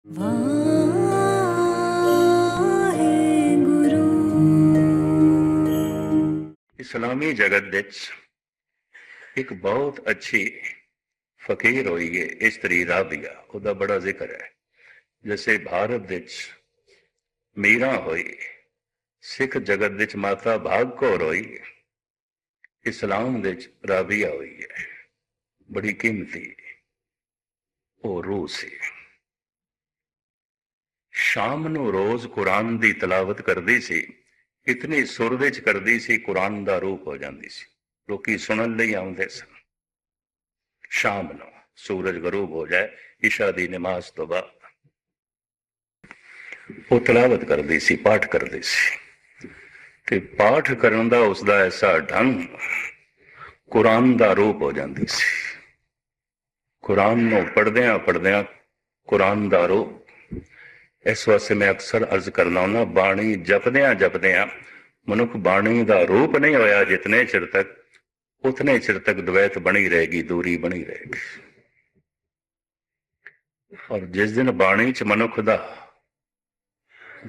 ਵਾਹਿਗੁਰੂ। ਇਸਲਾਮੀ ਜਗਤ ਵਿੱਚ ਇੱਕ ਬਹੁਤ ਅੱਛੀ ਫਕੀਰ ਹੋਈ ਹੈ ਇਸਤਰੀ ਰਾਬੀਆ, ਉਹਦਾ ਬੜਾ ਜ਼ਿਕਰ ਹੈ। ਜੈਸੇ ਭਾਰਤ ਵਿੱਚ ਮੀਰਾ ਹੋਈ, ਸਿੱਖ ਜਗਤ ਵਿੱਚ ਮਾਤਾ ਭਾਗ ਕੌਰ ਹੋਈ, ਇਸਲਾਮ ਵਿੱਚ ਰਾਬੀਆ ਹੋਈ ਹੈ। ਬੜੀ ਕੀਮਤੀ ਉਹ ਰੂਹ ਸੀ। ਸ਼ਾਮ ਨੂੰ ਰੋਜ਼ ਕੁਰਾਨ ਦੀ ਤਲਾਵਤ ਕਰਦੀ ਸੀ, ਇਤਨੀ ਸੁਰ ਵਿੱਚ ਕਰਦੀ ਸੀ ਕੁਰਾਨ ਦਾ ਰੂਪ ਹੋ ਜਾਂਦੀ ਸੀ। ਲੋਕੀ ਸੁਣਨ ਲਈ ਆਉਂਦੇ ਸਨ। ਸ਼ਾਮ ਨੂੰ ਸੂਰਜ ਗਰੂਬ ਹੋ ਜਾਏ, ਇਸ਼ਾ ਦੀ ਨਮਾਜ਼ ਤੋਂ ਬਾਅਦ ਉਹ ਤਲਾਵਤ ਕਰਦੀ ਸੀ, ਪਾਠ ਕਰਦੀ ਸੀ। ਤੇ ਪਾਠ ਕਰਨ ਦਾ ਉਸਦਾ ਐਸਾ ਢੰਗ ਕੁਰਾਨ ਦਾ ਰੂਪ ਹੋ ਜਾਂਦੀ ਸੀ। ਕੁਰਾਨ ਨੂੰ ਪੜ੍ਹਦਿਆਂ ਪੜ੍ਹਦਿਆਂ ਕੁਰਾਨ ਦਾ ਰੂਪ। ਇਸ ਵਾਸਤੇ ਮੈਂ ਅਕਸਰ ਅਰਜ਼ ਕਰਨਾ ਹੁੰਦਾ, ਬਾਣੀ ਜਪਦਿਆਂ ਜਪਦਿਆਂ ਮਨੁੱਖ ਬਾਣੀ ਦਾ ਰੂਪ ਨਹੀਂ ਹੋਇਆ ਜਿਤਨੇ ਚਿਰ ਤੱਕ, ਉਤਨੇ ਚਿਰ ਤੱਕ ਦਵੈਤ ਬਣੀ ਰਹੇਗੀ, ਦੂਰੀ ਬਣੀ ਰਹੇਗੀ। ਔਰ ਜਿਸ ਦਿਨ ਬਾਣੀ 'ਚ ਮਨੁੱਖ ਦਾ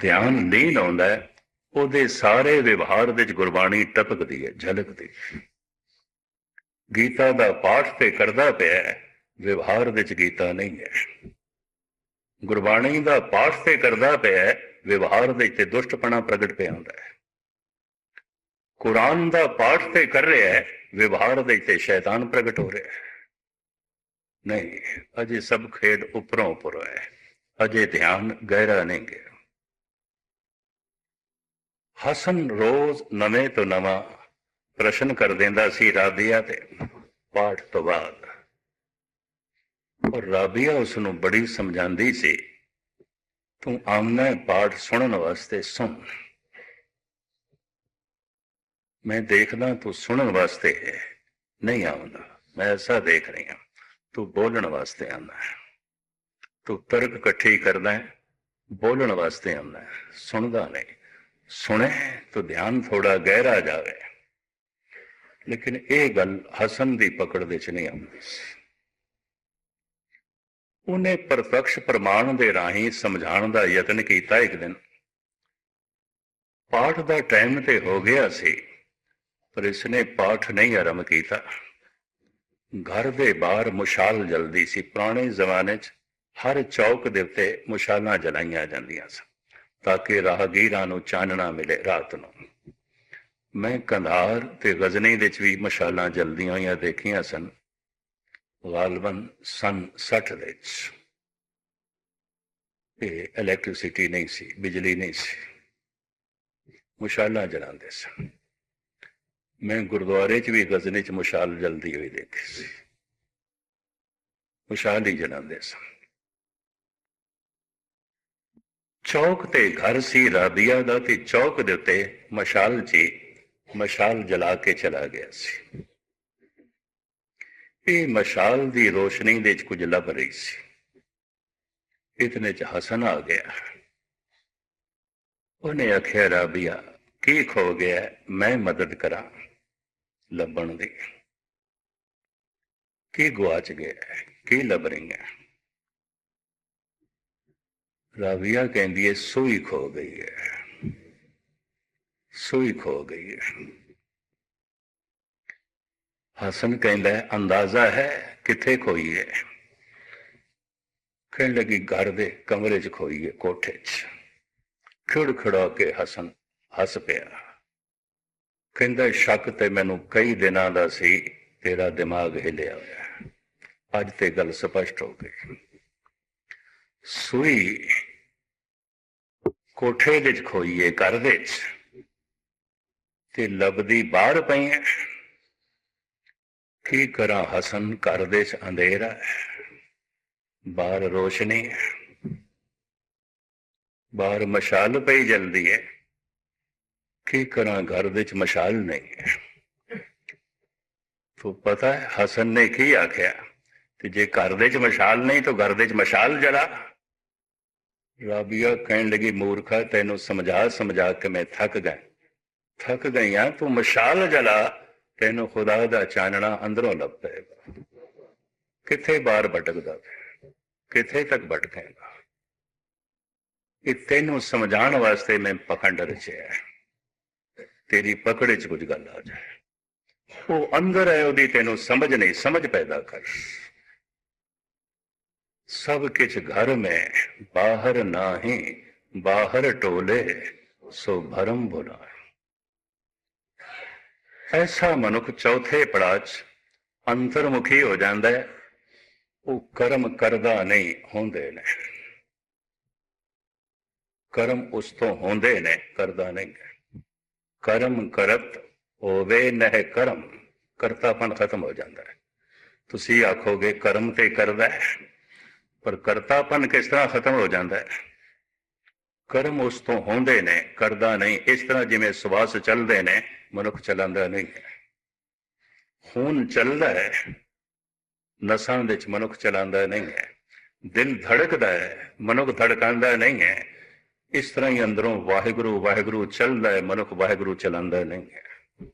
ਧਿਆਨ ਲੀਨ ਆਉਂਦਾ ਹੈ, ਉਹਦੇ ਸਾਰੇ ਵਿਵਹਾਰ ਵਿੱਚ ਗੁਰਬਾਣੀ ਟਪਕਦੀ ਹੈ, ਝਲਕਦੀ। ਗੀਤਾ ਦਾ ਪਾਠ ਤੇ ਕਰਦਾ ਪਿਆ, ਵਿਵਹਾਰ ਵਿੱਚ ਗੀਤਾ ਨਹੀਂ ਹੈ। ਗੁਰਬਾਣੀ ਦਾ ਪਾਠ ਤੇ ਕਰਦਾ ਪਿਆ, ਵਿਵਹਾਰ ਵਿੱਚ ਤੇ ਦੁਸ਼ਟਪਣਾ ਪ੍ਰਗਟ ਪਿਆ ਹੁੰਦਾ ਹੈ। ਕੁਰਾਨ ਦਾ ਪਾਠ ਤੇ ਕਰ ਰਿਹਾ ਹੈ, ਵਿਵਹਾਰ ਵਿੱਚ ਤੇ ਸ਼ੈਤਾਨ ਪ੍ਰਗਟ ਹੋ ਰਿਹਾ ਹੈ। ਨਹੀਂ, ਅਜੇ ਸਭ ਖੇਡ ਉੱਪਰੋਂ ਉੱਪਰ ਹੈ, ਅਜੇ ਧਿਆਨ ਗਹਿਰਾ ਨਹੀਂ ਗਿਆ। ਹਸਨ ਰੋਜ਼ ਨਵੇਂ ਤੋਂ ਨਵਾਂ ਪ੍ਰਸ਼ਨ ਕਰ ਦਿੰਦਾ ਸੀ ਰਾਬੀਆ ਤੇ ਪਾਠ ਤੋਂ ਬਾਅਦ। ਔਰ ਰਾਬੀਆ ਉਸ ਨੂੰ ਬੜੀ ਸਮਝਾਉਂਦੀ ਸੀ, ਤੂੰ ਆਮਨਾ ਪਾਠ ਸੁਣਨ ਵਾਸਤੇ ਸੁਣ, ਮੈਂ ਦੇਖਦਾ ਤੂੰ ਸੁਣਨ ਵਾਸਤੇ ਨਹੀਂ ਆਉਂਦਾ। ਮੈਂ ਐਸਾ ਦੇਖ ਰਹੀ ਹਾਂ, ਤੂੰ ਬੋਲਣ ਵਾਸਤੇ ਆਉਂਦਾ ਹੈ। ਤੂੰ ਤਰਕ ਇਕੱਠੀ ਕਰਦਾ ਹੈ, ਬੋਲਣ ਵਾਸਤੇ ਆਉਂਦਾ ਹੈ, ਸੁਣਦਾ ਨਹੀਂ। ਸੁਣੇ ਤਾਂ ਧਿਆਨ ਥੋੜਾ ਗਹਿਰਾ ਜਾਵੇ। ਲੇਕਿਨ ਇਹ ਗੱਲ ਹਸਨ ਦੀ ਪਕੜ ਵਿੱਚ ਨਹੀਂ ਆਉਂਦੀ ਸੀ। ਉਹਨੇ ਪ੍ਰਤੱਖ ਪ੍ਰਮਾਣ ਦੇ ਰਾਹੀਂ ਸਮਝਾਉਣ ਦਾ ਯਤਨ ਕੀਤਾ। ਇੱਕ ਦਿਨ ਪਾਠ ਦਾ ਟਾਈਮ ਤੇ ਹੋ ਗਿਆ ਸੀ, ਪਰ ਇਸਨੇ ਪਾਠ ਨਹੀਂ ਆਰੰਭ ਕੀਤਾ। ਘਰ ਦੇ ਬਾਹਰ ਮੁਸ਼ਾਲ ਜਲਦੀ ਸੀ। ਪੁਰਾਣੇ ਜ਼ਮਾਨੇ 'ਚ ਹਰ ਚੌਕ ਦੇ ਉੱਤੇ ਮੁਸ਼ਾਲਾਂ ਜਲਾਈਆਂ ਜਾਂਦੀਆਂ ਸਨ ਤਾਂ ਕਿ ਰਾਹਗੀਰਾਂ ਨੂੰ ਚਾਨਣਾ ਮਿਲੇ ਰਾਤ ਨੂੰ। ਮੈਂ ਕੰਧਾਰ ਤੇ ਗਜ਼ਨੀ ਵਿੱਚ ਵੀ ਮੁਸ਼ਾਲਾਂ ਜਲਦੀਆਂ ਹੋਈਆਂ ਦੇਖੀਆਂ ਸਨ, ਗਾਲਬਨ ਸਨ 60 ਵਿੱਚ। ਇਹ ਇਲੈਕਟ੍ਰਿਸਿਟੀ ਨਹੀਂ ਸੀ, ਬਿਜਲੀ ਨਹੀਂ ਸੀ, ਮੁਸ਼ਾਲਾਂ ਜਲਾਉਂਦੇ ਸਨ। ਮੈਂ ਗੁਰਦੁਆਰੇ 'ਚ ਵੀ ਗਜ਼ਨੀ 'ਚ ਮੁਸ਼ਾਲ ਜਲਦੀ ਹੋਈ ਦੇਖੀ ਸੀ, ਮੁਸ਼ਾਲ ਹੀ ਜਲਾਉਂਦੇ ਸਨ। ਚੌਕ ਤੇ ਘਰ ਸੀ ਰਾਬੀਆ ਦਾ, ਤੇ ਚੌਕ ਦੇ ਉੱਤੇ ਮਸ਼ਾਲ 'ਚ ਮਸ਼ਾਲ ਜਲਾ ਕੇ ਚਲਾ ਗਿਆ ਸੀ। ਇਹ ਮਸ਼ਾਲ ਦੀ ਰੋਸ਼ਨੀ ਦੇ ਵਿੱਚ ਕੁਝ ਲੱਭ ਰਹੀ ਸੀ। ਇਤਨੇ 'ਚ ਹਸਨ ਆ ਗਿਆ। ਉਹਨੇ ਆਖਿਆ, ਰਾਬੀਆ ਕੀ ਖੋ ਗਿਆ, ਮੈਂ ਮਦਦ ਕਰਾਂ ਲੱਭਣ ਦੀ। ਕੀ ਗੁਆਚ ਗਿਆ, ਕੀ ਲੱਭ ਰਹੀ ਹੈ? ਰਾਬੀਆ ਕਹਿੰਦੀ ਹੈ, ਸੂਈ ਖੋ ਗਈ ਹੈ, ਸੂਈ ਖੋ ਗਈ ਹੈ। ਹਸਨ ਕਹਿੰਦਾ, ਅੰਦਾਜ਼ਾ ਹੈ ਕਿੱਥੇ ਖੋਈ ਹੈ? ਕਹਿਣ ਲੱਗੀ, ਘਰ ਦੇ ਕਮਰੇ 'ਚ ਖੋਈ ਹੈ, ਕੋਠੇ 'ਚ। ਖਿੜਖਿੜਾ ਕੇ ਹਸਨ ਹੱਸ ਪਿਆ। ਕਹਿੰਦਾ, ਸ਼ੱਕ ਤੇ ਮੈਨੂੰ ਕਈ ਦਿਨਾਂ ਦਾ ਸੀ, ਤੇਰਾ ਦਿਮਾਗ ਹਿੱਲਿਆ ਹੋਇਆ, ਅੱਜ ਤੇ ਗੱਲ ਸਪਸ਼ਟ ਹੋ ਗਈ। ਸੂਈ ਕੋਠੇ ਵਿੱਚ ਖੋਈ ਹੈ, ਘਰ ਦੇ 'ਚ, ਤੇ ਲੱਭਦੀ ਬਾਹਰ ਪਈ ਹੈ। ਕੀ ਕਰਾਂ ਹਸਨ, ਘਰ ਦੇ 'ਚ ਅੰਧੇਰਾ ਹੈ, ਬਾਹਰ ਰੋਸ਼ਨੀ ਹੈ, ਬਾਹਰ ਮਸ਼ਾਲ ਪਈ ਜਲਦੀ ਹੈ। ਕੀ ਕਰਾਂ, ਘਰ ਦੇ 'ਚ ਮਸ਼ਾਲ ਨਹੀਂ ਹੈ। ਤੂੰ ਪਤਾ ਹੈ ਹਸਨ ਨੇ ਕੀ ਆਖਿਆ? ਤੇ ਜੇ ਘਰ ਦੇ 'ਚ ਮਸ਼ਾਲ ਨਹੀਂ ਤਾਂ ਘਰ ਦੇ 'ਚ ਮਸ਼ਾਲ ਜਲਾ। ਰਾਬੀਆ ਕਹਿਣ ਲੱਗੀ, ਮੂਰਖਾ, ਤੈਨੂੰ ਸਮਝਾ ਸਮਝਾ ਕੇ ਮੈਂ ਥੱਕ ਗਈ ਹਾਂ। ਤੂੰ ਮਸ਼ਾਲ ਜਲਾ, ਤੈਨੂੰ ਖੁਦਾ ਦਾ ਚਾਨਣਾ ਅੰਦਰੋਂ ਲੱਭ ਪਏਗਾ। ਕਿੱਥੇ ਬਾਹਰ ਭਟਕਦਾ, ਕਿੱਥੇ ਤੱਕ ਭਟਕੇਗਾ? कि तेनों समझाने वास्ते मैं पखंड रचिया है, तेरी पकड़ च कुछ गल आ जाए। वो अंदर है, ओदी तेनों समझ नहीं, समझ पैदा कर। सब किछ घर में बाहर नाही, बाहर टोले सो भरम बुला। ऐसा मनुख चौथे पड़ाव च अंतर्मुखी हो जाता है, वो कर्म करदा नहीं होंदे ने। कर्म उस तो होंदे ने, करदा नहीं है। कर्म करत होवे नह कर्म, करतापन खत्म हो जाता है। तुसी आखोगे कर्म ते करदा है, पर करतापन किस तरह खत्म हो जाता है? कर्म उस तो होंदे ने, करदा नहीं। इस तरह जिवें श्वास चलते ने, मनुख चलांदा नहीं है। खून चलता है, नसां विच मनुख चलांदा नहीं है। दिल धड़कदा है, मनुख धड़कांदा नहीं है। इस तरह ही अंदरों वाहिगुरु वाहिगुरु चलता है, मनुख वाहिगुरु चलांदा नहीं है।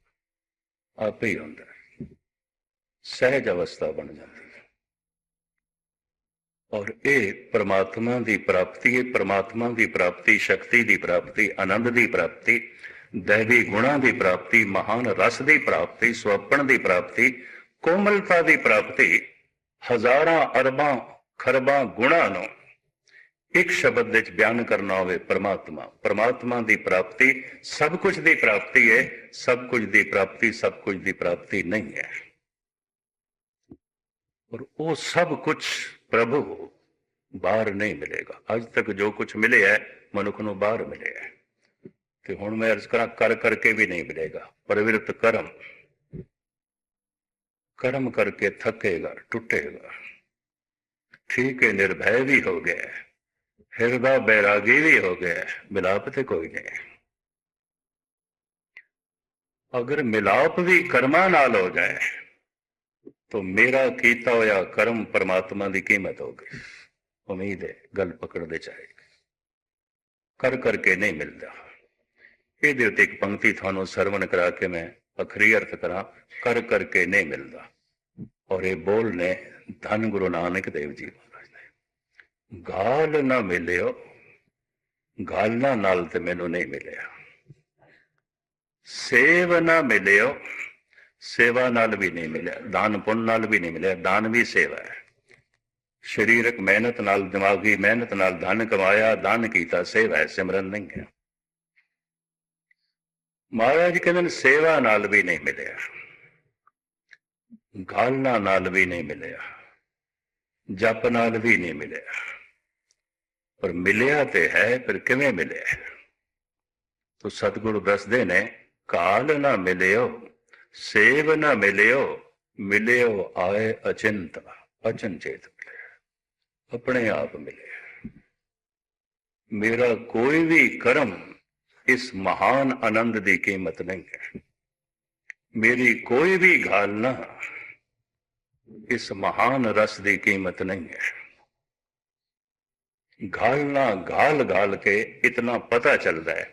आप ही होंदा है, सहज अवस्था बन जाती है। और ये परमात्मा की प्राप्ति है, परमात्मा की प्राप्ति, शक्ति की प्राप्ति, आनंद की प्राप्ति, दैवी गुणों की प्राप्ति, महान रस की प्राप्ति, स्वप्न की प्राप्ति, कोमलता की प्राप्ति, हजारां अरबां खरबां गुणां नूं एक शब्द विच बयान करना होवे परमात्मा। परमात्मा की प्राप्ति सब कुछ की प्राप्ति है, सब कुछ की प्राप्ति सब कुछ की प्राप्ति नहीं है। और वो सब कुछ प्रभु बाहर नहीं मिलेगा। अज तक जो कुछ मिले है मनुख नूं बाहर मिले है, तो हुण मैं अर्ज करा कर करके भी नहीं मिलेगा। प्रवृत्त कर्म, कर्म करके थकेगा, टूटेगा। ठीक है, निर्भय भी हो गया, हृदय बैरागी भी हो गया, मिलाप तो कोई नहीं। अगर मिलाप भी कर्मा नाल हो जाए तो मेरा कीता होया कर्म परमात्मा की कीमत होगी। उम्मीद है गल पकड़ दे जाएगी। कर करके नहीं मिलता। ये एक पंक्ति थानू सरवण करा के मैं अखरी अर्थ करा, कर करके नहीं मिलता। और ये बोल ने धन गुरु नानक देव जी महाराज ने, गाल ना मिलियो, गालना नाल ते मैनू नहीं मिलिया। सेव ना मिलियो, सेवा नाल भी नहीं मिलिया। दान पुण्य नाल भी नहीं मिलिया। दान भी सेवा है। शरीरक मेहनत नाल, दिमागी मेहनत नाल धन कमाया, दान कीता, सेवा है, सिमरन नहीं है। महाराज कहते सेवा नाल भी नहीं मिलिया, गालना नाल भी नहीं मिलिया, जप नाल भी नहीं मिलिया। पर मिलिया ते है, फिर किवें मिलिया? तो सतगुरु दसदे ने, काल ना मिलियो, सेव ना मिलियो, मिलियो आए अचिंत, अचनचेत मिले, अपने आप मिले। मेरा कोई भी कर्म इस महान आनंद की कीमत नहीं है। मेरी कोई भी गालना इस महान रस की कीमत नहीं है। गालना गाल गाल के इतना पता चलता है,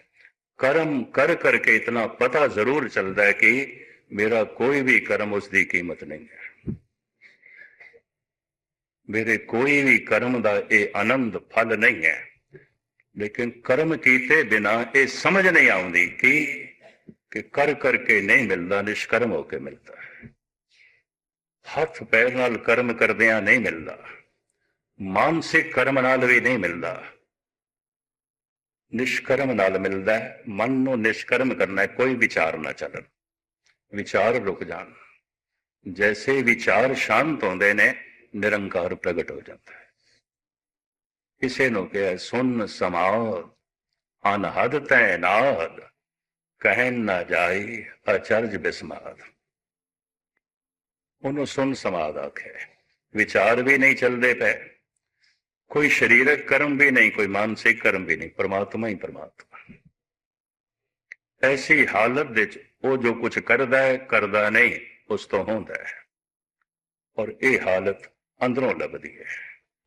कर्म कर करके इतना पता जरूर चलता है कि मेरा कोई भी कर्म उसकी कीमत नहीं है। मेरे कोई भी कर्म का ये आनंद फल नहीं है। लेकिन कर्म कीते बिना ये समझ नहीं आती कि कर करके नहीं मिलता, निष्कर्म होके मिलता है। हथ पैर नाल कर्म करदियां नहीं मिलता, मानसिक कर्म नाल भी नहीं मिलता, निष्कर्म नाल मिलता है। मन नूं निष्कर्म करना है, कोई विचार ना चलन, विचार रुक जान। जैसे विचार शांत होंदे ने, निरंकार प्रगट हो जाता है। किसे नु कहा सुन समाद, अनहद तैनाद, कहन ना जाई अचरज बिस्माद। उन्होंने सुन समाद आखे। विचार भी नहीं चलते पे, कोई शरीरक कर्म भी नहीं, कोई मानसिक कर्म भी नहीं, परमात्मा ही परमात्मा। ऐसी हालत विच वो जो कुछ करदा है, करदा नहीं, उस तो होंदा है। और ये हालत अंदरों लभदी है।